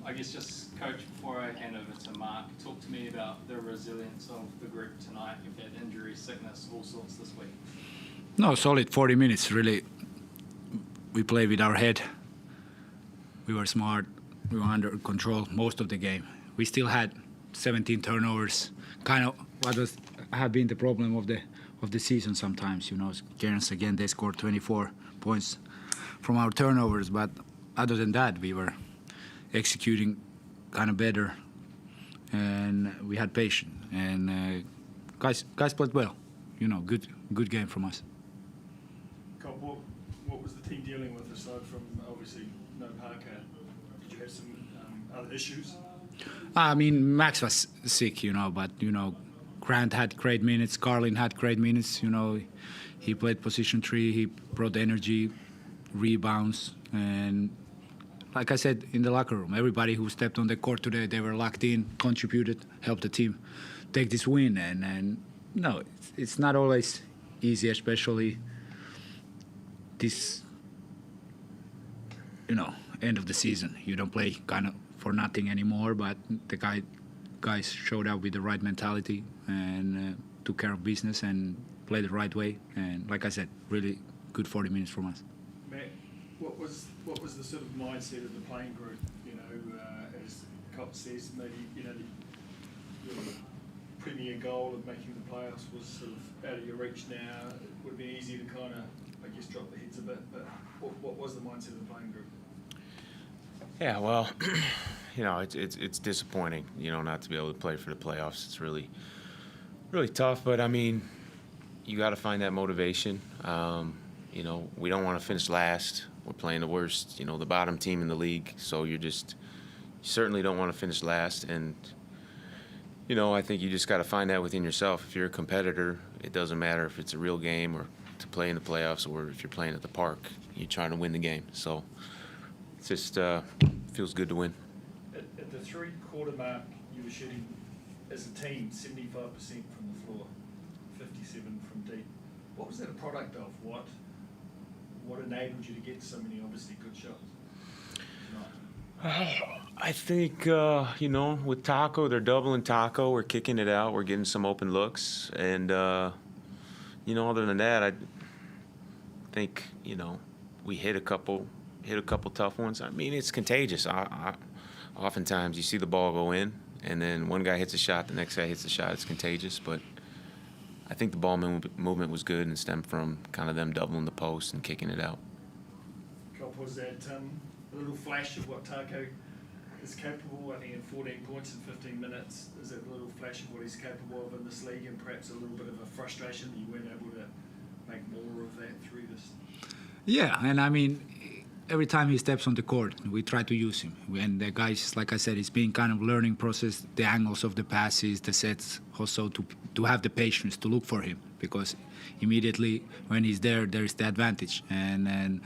I guess just, Coach, before I hand over to Mark, talk to me about the resilience of the group tonight. You've had injury, sickness, all sorts this week. No, solid 40 minutes, really. We played with our head. We were smart. We were under control most of the game. We still had 17 turnovers, kind of what have been the problem of the season sometimes. You know, Cairns, again, they scored 24 points from our turnovers, but other than that, we were executing kind of better, and we had patience. And guys played well. You know, good game from us. Cop, what was the team dealing with aside from obviously no Parker? Did you have some other issues? I mean, Max was sick, you know, but you know, Grant had great minutes. Carlin had great minutes. You know, he played position 3. He brought energy, rebounds, and like I said in the locker room, everybody who stepped on the court today, they were locked in, contributed, helped the team take this win. And no, it's not always easy, especially this, you know, end of the season. You don't play kind of for nothing anymore, but the guys showed up with the right mentality and took care of business and played the right way. And like I said, really good 40 minutes from us. Matt, what was the sort of mindset of the playing group? You know, as Cop says, maybe you know the premier goal of making the playoffs was sort of out of your reach now. It would be easy to kind of, I guess, drop the heads a bit. But what was the mindset of the playing group? Yeah, well, you know, it's disappointing, you know, not to be able to play for the playoffs. It's really tough. But I mean, you got to find that motivation. You know, we don't want to finish last. We're playing the worst, you know, the bottom team in the league. So you certainly don't want to finish last. And, you know, I think you just got to find that within yourself. If you're a competitor, it doesn't matter if it's a real game or to play in the playoffs or if you're playing at the park, you're trying to win the game. So it just feels good to win. At the 3-quarter mark, you were shooting as a team 75% from the floor, 57 from deep. What was that a product of? What enabled you to get so many obviously good shots? I think, you know, with Taco, they're doubling Taco. We're kicking it out. We're getting some open looks. And, you know, other than that, I think, you know, we hit a couple tough ones. I mean, it's contagious. Oftentimes you see the ball go in, and then one guy hits a shot, the next guy hits a shot. It's contagious. But I think the ball movement was good and stemmed from kind of them doubling the post and kicking it out. Was that a little flash of what Taco is capable? I think in 14 points in 15 minutes, is that a little flash of what he's capable of in this league, and perhaps a little bit of a frustration that you weren't able to make more of that through this? Yeah, and I mean, every time he steps on the court, we try to use him. And the guys, like I said, it's been kind of learning process, the angles of the passes, the sets, also to have the patience to look for him, because immediately when he's there is the advantage. And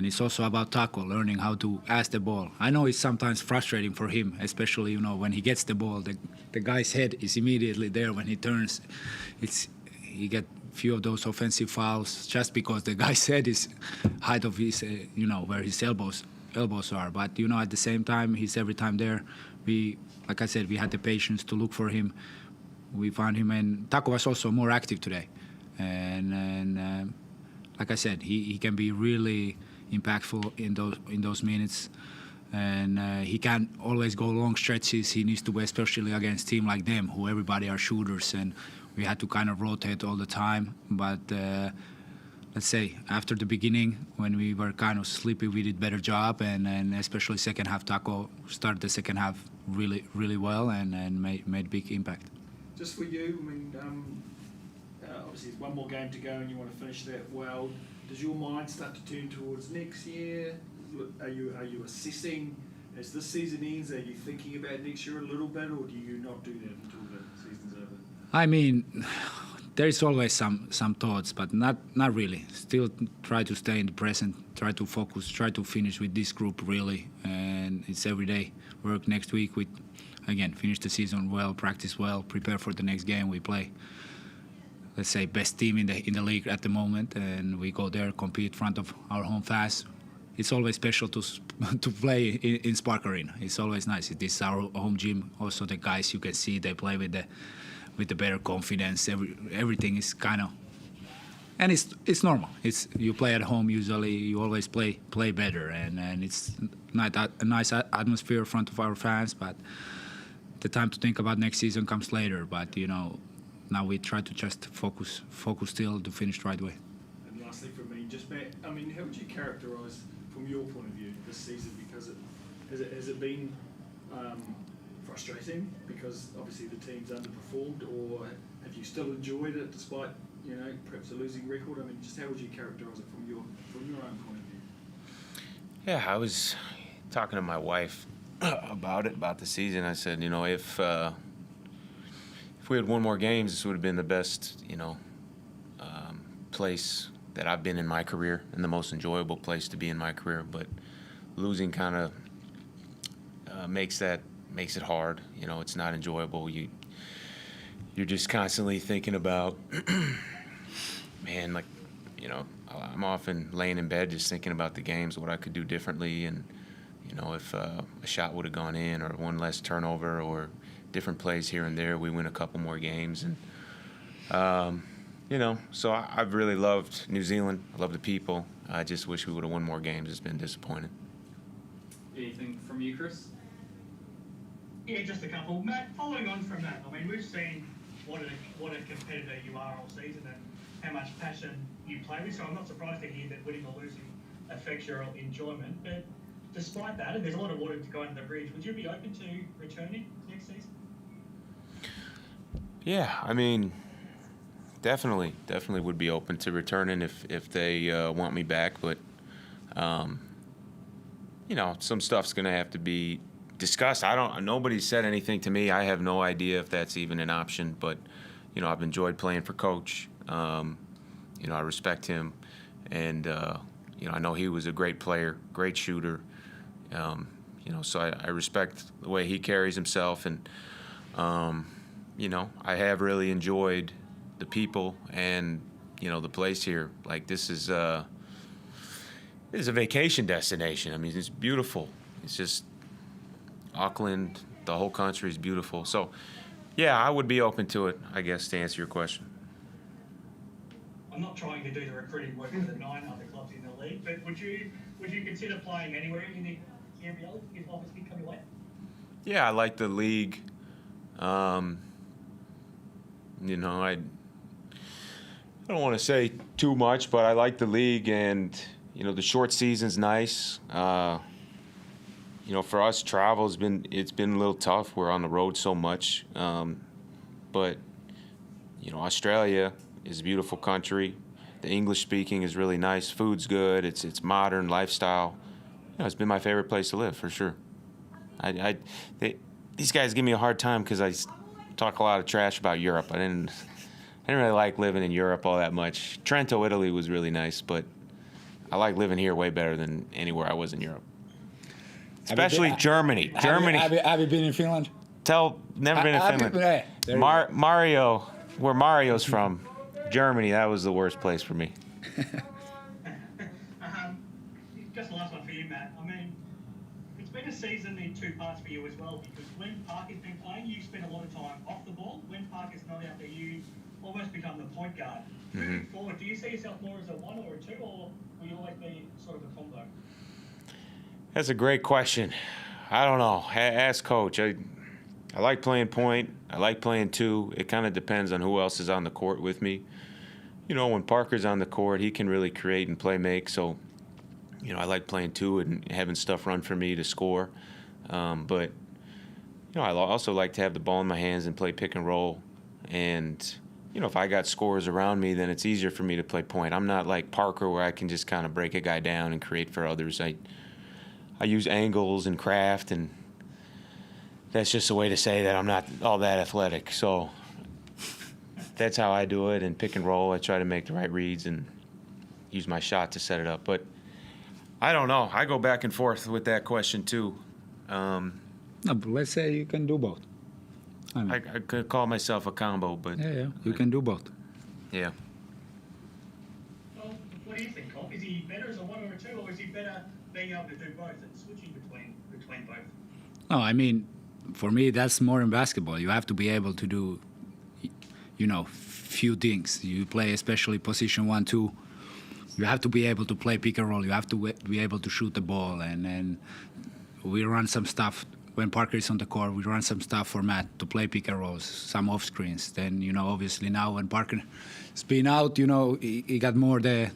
it's also about Taco, learning how to ask the ball. I know it's sometimes frustrating for him, especially, you know, when he gets the ball, the guy's head is immediately there when he turns. He get few of those offensive fouls just because the guy's head is height of his, you know, where his elbows are. But, you know, at the same time, he's every time there. Like I said, we had the patience to look for him. We found him, and Taco was also more active today. And like I said, he can be really impactful in those minutes. And he can't always go long stretches. He needs to, especially against team like them, who everybody are shooters, and we had to kind of rotate all the time. But let's say after the beginning, when we were kind of sleepy, we did better job, and especially second half, Taco started the second half really well and made big impact. Just for you, I mean, obviously there's one more game to go and you want to finish that well. Does your mind start to turn towards next year? Are you assessing as this season ends? Are you thinking about next year a little bit, or do you not do that until the season's over? I mean, there is always some thoughts, but not really. Still try to stay in the present, try to focus, try to finish with this group really, and it's every day work next week with, again, finish the season well, practice well, prepare for the next game we play. Let's say best team in the league at the moment, and we go there, compete in front of our home fans, it's always special to play in Spark Arena. It's always nice. This is our home gym. Also, the guys you can see they play with the better confidence. Everything is kind of, and it's normal. It's you play at home usually. You always play better, and it's not a nice atmosphere in front of our fans. But the time to think about next season comes later. But now we try to just focus still to finish the right way. And lastly from me, just Matt, I mean, how would you characterise from your point of view this season? Because has it been frustrating because obviously the team's underperformed, or have you still enjoyed it despite perhaps a losing record? I mean, just how would you characterise it from your own point of view? Yeah, I was talking to my wife about the season. I said, if we had won more games, this would have been the best, place that I've been in my career and the most enjoyable place to be in my career. But losing kind of makes it hard. It's not enjoyable. You're just constantly thinking about, man, I'm often laying in bed just thinking about the games, what I could do differently, and if a shot would have gone in or one less turnover or different plays here and there, we win a couple more games. And so I've really loved New Zealand. I love the people. I just wish we would have won more games. It's been disappointing. Anything from you, Chris? Yeah, just a couple. Matt, following on from that, I mean, we've seen what a competitor you are all season and how much passion you play with, so I'm not surprised to hear that winning or losing affects your enjoyment. But despite that, and there's a lot of water to go under the bridge, would you be open to returning next season? Yeah, I mean, definitely would be open to returning if they want me back. But, some stuff's going to have to be discussed. Nobody's said anything to me. I have no idea if that's even an option. But, I've enjoyed playing for Coach. I respect him. And, I know he was a great player, great shooter. So I respect the way he carries himself. And, I have really enjoyed the people and, the place here. Like, this is a vacation destination. I mean, it's beautiful. It's just Auckland, the whole country is beautiful. So, yeah, I would be open to it, I guess, to answer your question. I'm not trying to do the recruiting work for the 9 other clubs in the league, but would you consider playing anywhere in the NBL if offers did come your way? Yeah, I like the league. I don't want to say too much, but I like the league, and the short season's nice. For us, travel's been a little tough. We're on the road so much, but Australia is a beautiful country. The English speaking is really nice. Food's good. It's modern lifestyle. It's been my favorite place to live for sure. These guys give me a hard time because I talk a lot of trash about Europe. I didn't really like living in Europe all that much. Trento, Italy was really nice, but I like living here way better than anywhere I was in Europe. Especially Germany. Have you been in Finland? Never been in Finland. Mario, where Mario's from, Germany, that was the worst place for me. Just the last one for you, Matt. I mean, it's been a season in 2 parts for you as well, because when Parker's been playing, you spend a lot of time off the ball. When Parker's not out there, you almost become the point guard. Moving forward, do you see yourself more as a 1 or a 2, or will you always be sort of a combo? That's a great question. I don't know. Ask Coach. I like playing point. I like playing 2. It kind of depends on who else is on the court with me. When Parker's on the court, he can really create and play make. So, I like playing 2 and having stuff run for me to score. But, I also like to have the ball in my hands and play pick and roll. And, if I got scorers around me, then it's easier for me to play point. I'm not like Parker where I can just kind of break a guy down and create for others. I use angles and craft, and that's just a way to say that I'm not all that athletic. So that's how I do it. And pick and roll, I try to make the right reads and use my shot to set it up. But I don't know. I go back and forth with that question too. No, but let's say you can do both. I could call myself a combo, but Yeah, you can do both. Yeah. Well, what do you think, Cop? Is he better as a 1 or a 2, or is he better being able to do both and switching between both? No, I mean, for me, that's more in basketball. You have to be able to do, few things. You play especially position 1, 2. You have to be able to play pick and roll. You have to be able to shoot the ball. And we run some stuff when Parker is on the court. We run some stuff for Matt to play pick and rolls, some off screens. Then, obviously now when Parker's been out, he got more the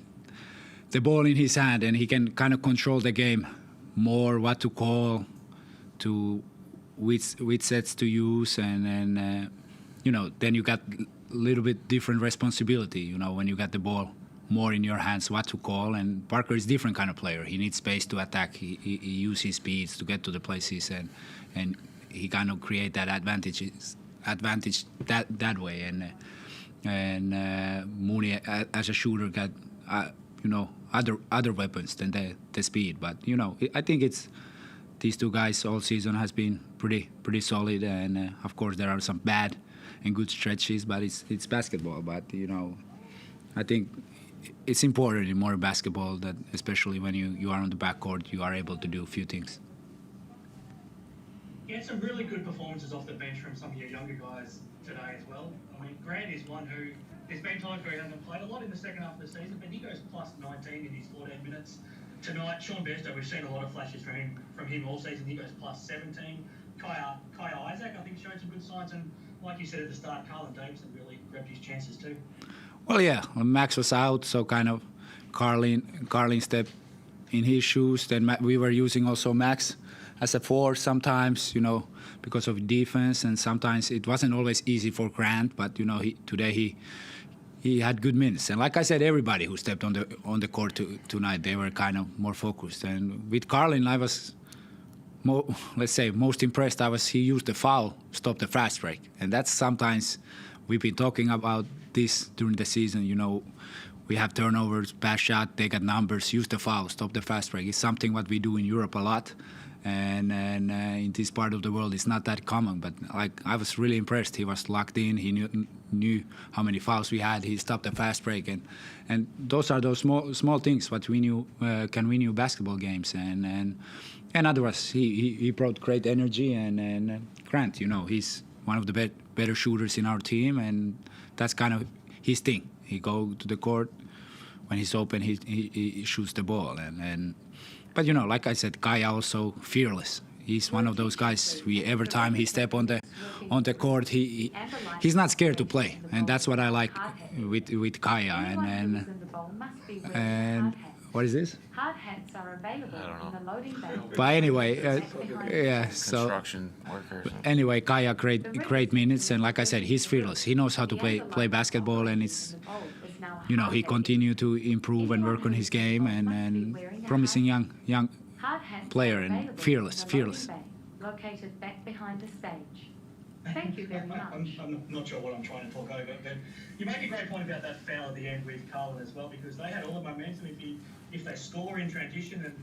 ball in his hand, and he can kind of control the game more, what to call, to which sets to use, and then you got a little bit different responsibility, when you got the ball more in your hands, what to call. And Parker is a different kind of player. He needs space to attack. He uses his speeds to get to the places, and he kind of create that advantage that way. And Mooney as a shooter got other weapons than the speed. But I think it's these two guys all season has been pretty solid. And of course there are some bad and good stretches, but it's basketball. But I think it's important in more basketball that especially when you are on the backcourt, you are able to do a few things. You had some really good performances off the bench from some of your younger guys today as well. I mean, Grant is one who there's been times where he hasn't played a lot in the second half of the season, but he goes plus 19 in his 14 minutes tonight. Sean Besto, we've seen a lot of flashes from him all season. He goes plus 17. Kaya Isaac, I think, showed some good signs, and like you said at the start, Carlin Davidson really grabbed his chances too. Well, yeah, Max was out, so kind of Carlin stepped in his shoes. Then we were using also Max as a 4 sometimes, because of defense, and sometimes it wasn't always easy for Grant. But today he had good minutes, and like I said, everybody who stepped on the court tonight, they were kind of more focused. And with Carlin, I was most impressed. He used the foul, stop the fast break, and that's sometimes we've been talking about this during the season. We have turnovers, pass shot, they got numbers, use the foul, stop the fast break. It's something what we do in Europe a lot, and in this part of the world it's not that common. But I was really impressed. He was locked in. He knew how many fouls we had. He stopped the fast break, and those are those small things what we knew can win you basketball games. And otherwise he brought great energy, and Grant, he's one of the better shooters in our team, and that's kind of his thing. He go to the court when he's open. He shoots the ball, but like I said, Kaya also fearless. He's one of those guys. Every time he step on the court, he's not scared to play, and that's what I like with Kaya. And what is this? Hard hats are available in the loading bay. But anyway, yeah. So Construction workers. anyway, Kaya great minutes, and like I said, he's fearless. He knows how to play basketball, and it's he continued to improve and work on his game, and promising young player and fearless. Located back behind the stage. Thank you very much. I'm not sure what I'm trying to talk over, but you make a great point about that foul at the end with Carlin as well, because they had all the momentum. If they score in transition, and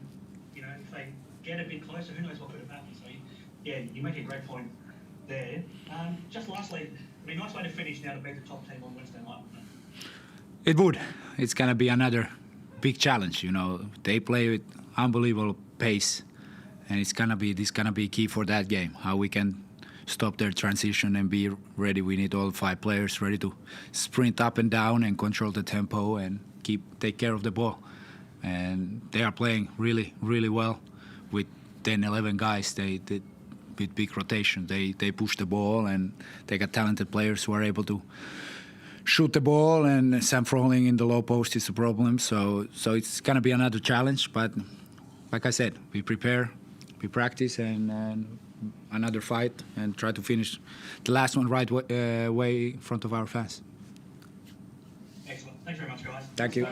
if they get a bit closer, who knows what could have happened. So yeah, you make a great point there. Just lastly, it'd be a nice way to finish now to beat the top team on Wednesday night, wouldn't it? It would. It's gonna be another big challenge. They play with unbelievable pace, and this gonna be key for that game. How we can stop their transition and be ready. We need all 5 players ready to sprint up and down and control the tempo and take care of the ball. And they are playing really, really well with 10, 11 guys. They with big rotation. They push the ball, and they got talented players who are able to shoot the ball. And Sam Froling in the low post is a problem. So it's gonna be another challenge. But like I said, we prepare, we practice, and another fight, and try to finish the last one right way in front of our fans. Excellent. Thanks very much, guys. Thank you.